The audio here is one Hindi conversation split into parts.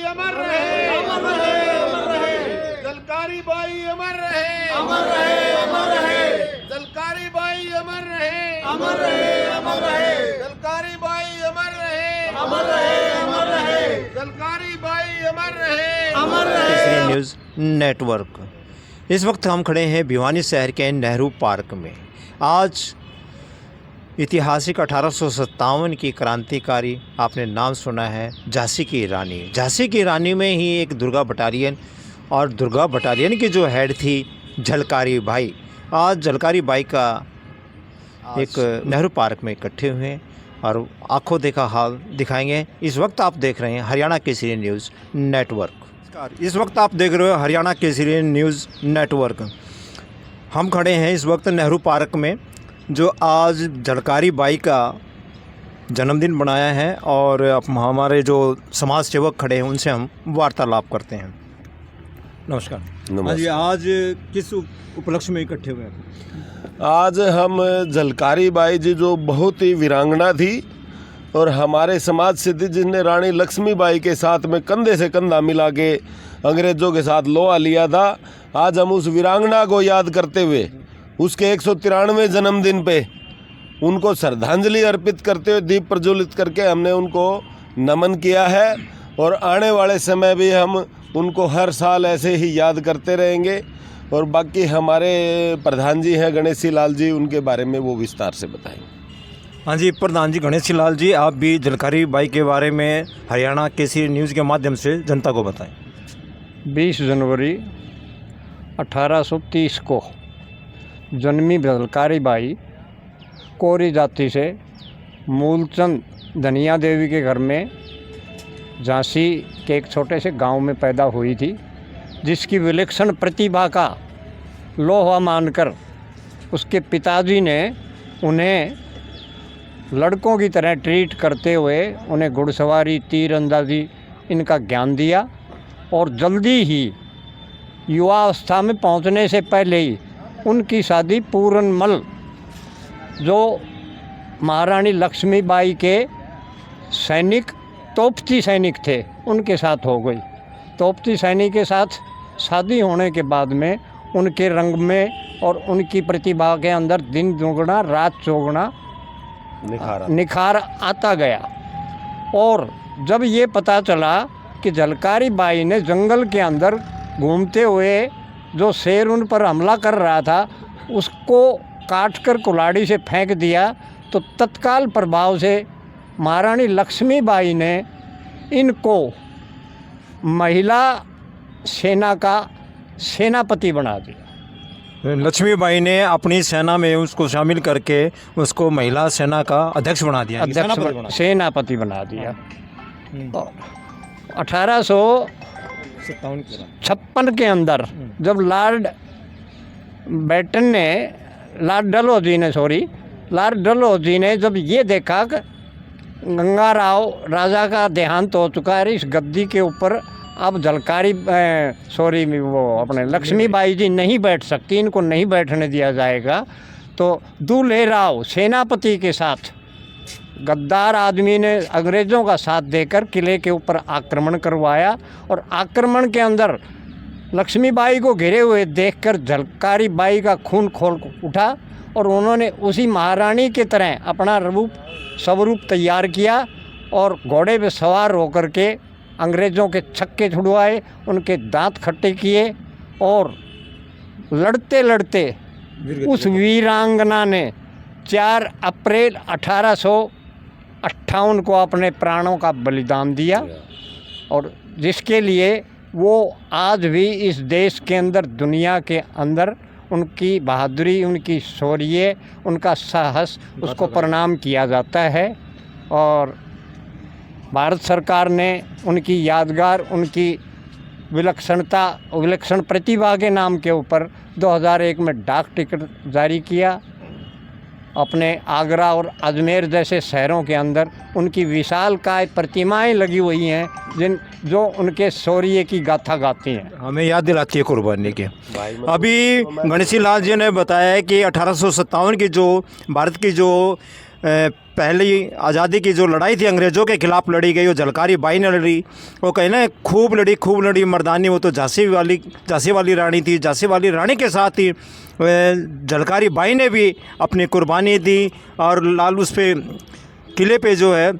अमर रहे, अमर रहे, अमर रहे। जलकारी बाई अमर रहे, अमर रहे, अमर रहे। जलकारी बाई अमर रहे, अमर रहे, अमर रहे। जलकारी बाई अमर रहे, अमर रहे, अमर रहे। जलकारी बाई अमर रहे, अमर रहे। Kesari news network. इस वक्त हम खड़े हैं भिवानी शहर के नेहरू पार्क में। आज ऐतिहासिक 1857 की क्रांतिकारी, आपने नाम सुना है, झांसी की रानी। झांसी की रानी में ही एक दुर्गा बटालियन, और दुर्गा बटालियन की जो हेड थी झलकारी बाई। आज झलकारी बाई का एक नेहरू पार्क में इकट्ठे हुए हैं और आंखों देखा हाल दिखाएंगे। इस वक्त आप देख रहे हैं हरियाणा केसरी न्यूज़ नेटवर्क। इस वक्त आप देख रहे हो हरियाणा केसरी न्यूज़ नेटवर्क। हम खड़े हैं इस वक्त नेहरू पार्क में, जो आज झलकारी बाई का जन्मदिन मनाया है, और हमारे जो समाज सेवक खड़े हैं उनसे हम वार्तालाप करते हैं। नमस्कार। नमस्कार। आज किस उपलक्ष्य में इकट्ठे हुए हैं? आज हम झलकारी बाई जी जो बहुत ही वीरांगना थी और हमारे समाज से थी, जिसने रानी लक्ष्मीबाई के साथ में कंधे से कंधा मिला के अंग्रेज़ों के साथ लोहा लिया था, आज हम उस वीरांगना को याद करते हुए उसके 193वें जन्मदिन पे उनको श्रद्धांजलि अर्पित करते हुए दीप प्रज्वलित करके हमने उनको नमन किया है। और आने वाले समय भी हम उनको हर साल ऐसे ही याद करते रहेंगे। और बाकी हमारे प्रधान जी हैं गणेशी लाल जी, उनके बारे में वो विस्तार से बताएंगे। हाँ जी, प्रधान जी गणेशी लाल जी, आप भी झलकारी बाई के बारे में हरियाणा केसरी न्यूज़ के माध्यम से जनता को बताएं। 20 जनवरी 1830 को जन्मी झलकारी बाई कोरी जाति से मूलचंद धनिया देवी के घर में झांसी के एक छोटे से गांव में पैदा हुई थी, जिसकी विलक्षण प्रतिभा का लोहा मानकर उसके पिताजी ने उन्हें लड़कों की तरह ट्रीट करते हुए उन्हें घुड़सवारी, तीरंदाजी इनका ज्ञान दिया। और जल्दी ही युवावस्था में पहुंचने से पहले ही उनकी शादी पूरनमल, जो महारानी लक्ष्मीबाई के सैनिक, तोपती सैनिक थे, उनके साथ हो गई। तोपती सैनिक के साथ शादी होने के बाद में उनके रंग में और उनकी प्रतिभा के अंदर दिन दुगना रात चौगुना निखार आता गया। और जब ये पता चला कि झलकारी बाई ने जंगल के अंदर घूमते हुए जो शेर उन पर हमला कर रहा था, उसको काटकर कुल्हाड़ी से फेंक दिया, तो तत्काल प्रभाव से महारानी लक्ष्मीबाई ने इनको महिला सेना का सेनापति बना दिया। लक्ष्मीबाई ने अपनी सेना में उसको शामिल करके उसको महिला सेना का अध्यक्ष बना दिया, सेनापति बना दिया। 1856 के अंदर जब लॉर्ड डलहौजी ने जब ये देखा कि गंगाराव राजा का देहांत हो चुका है, इस गद्दी के ऊपर अब लक्ष्मीबाई जी नहीं बैठ सकती, इनको नहीं बैठने दिया जाएगा, तो दूल्हे राव सेनापति के साथ गद्दार आदमी ने अंग्रेज़ों का साथ देकर किले के ऊपर आक्रमण करवाया। और आक्रमण के अंदर लक्ष्मीबाई को घिरे हुए देखकर झलकारी बाई का खून खोल उठा और उन्होंने उसी महारानी की तरह अपना स्वरूप तैयार किया और घोड़े पे सवार होकर के अंग्रेज़ों के छक्के छुड़वाए, उनके दांत खट्टे किए। और लड़ते लड़ते उस वीरांगना ने 4 अप्रैल 1858 को अपने प्राणों का बलिदान दिया, और जिसके लिए वो आज भी इस देश के अंदर, दुनिया के अंदर उनकी बहादुरी, उनकी शौर्य, उनका साहस, उसको प्रणाम किया जाता है। और भारत सरकार ने उनकी यादगार, उनकी विलक्षण प्रतिभा के नाम के ऊपर 2001 में डाक टिकट जारी किया। अपने आगरा और अजमेर जैसे शहरों के अंदर उनकी विशालकाय प्रतिमाएं लगी हुई हैं, जो उनके शौर्य की गाथा गाती हैं, हमें याद दिलाती है कुर्बानी की। अभी गणेशी लाल जी ने बताया है कि 1857 की जो भारत की जो पहली आज़ादी की जो लड़ाई थी अंग्रेज़ों के खिलाफ़ लड़ी गई, वो झलकारी बाई ने लड़ी। वो कहे ना खूब लड़ी मर्दानी, वो तो झांसी वाली रानी थी। झांसी वाली रानी के साथ ही झलकारी बाई ने भी अपनी कुर्बानी दी और लाल उस पे किले पे जो है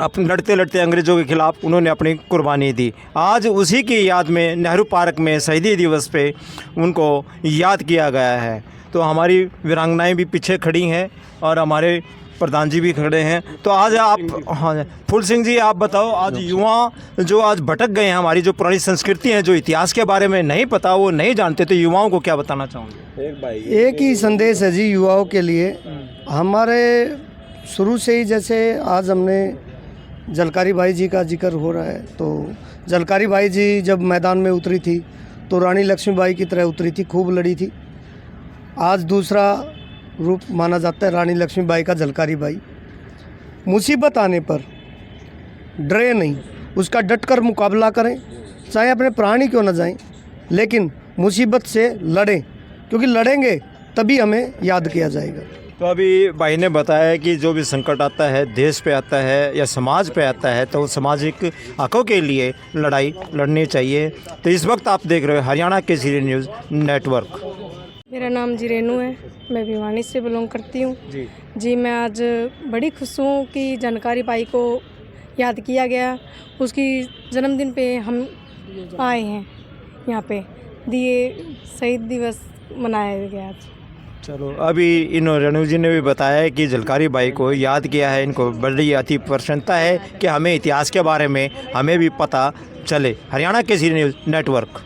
अपने लड़ते लड़ते अंग्रेज़ों के ख़िलाफ़ उन्होंने अपनी कुर्बानी दी। आज उसी की याद में नेहरू पार्क में शहीदी दिवस पे उनको याद किया गया है। तो हमारी वीरांगनाएं भी पीछे खड़ी हैं और हमारे प्रधान जी भी खड़े हैं। तो आज आप, हाँ फूल सिंह जी, आप बताओ, आज युवा जो आज भटक गए हैं, हमारी जो पुरानी संस्कृति है, जो इतिहास के बारे में नहीं पता, वो नहीं जानते, तो युवाओं को क्या बताना चाहोगे? एक ही संदेश है जी युवाओं के लिए। हमारे शुरू से ही जैसे आज हमने झलकारी बाई जी का जिक्र हो रहा है, तो झलकारी बाई जी जब मैदान में उतरी थी तो रानी लक्ष्मीबाई की तरह उतरी थी, खूब लड़ी थी। आज दूसरा रूप माना जाता है रानी लक्ष्मीबाई का झलकारी बाई। मुसीबत आने पर डरे नहीं, उसका डटकर मुकाबला करें, चाहे अपने प्राण ही क्यों न जाएं, लेकिन मुसीबत से लड़ें, क्योंकि लड़ेंगे तभी हमें याद किया जाएगा। तो अभी भाई ने बताया कि जो भी संकट आता है, देश पे आता है या समाज पे आता है, तो सामाजिक हकों के लिए लड़ाई लड़नी चाहिए। तो इस वक्त आप देख रहे हो हरियाणा केसरी न्यूज़ नेटवर्क। मेरा नाम जी रेनू है, मैं भिवानी से बिलोंग करती हूँ। जी मैं आज बड़ी खुश हूँ कि झलकारी बाई को याद किया गया। उसकी जन्मदिन पे हम आए हैं यहाँ पे, दिए शहीद दिवस मनाया गया आज। चलो, अभी इन रेणु जी ने भी बताया कि झलकारी बाई को याद किया है। इनको बड़ी अति प्रसन्नता है कि हमें इतिहास के बारे में हमें भी पता चले। Haryana Kesari news network.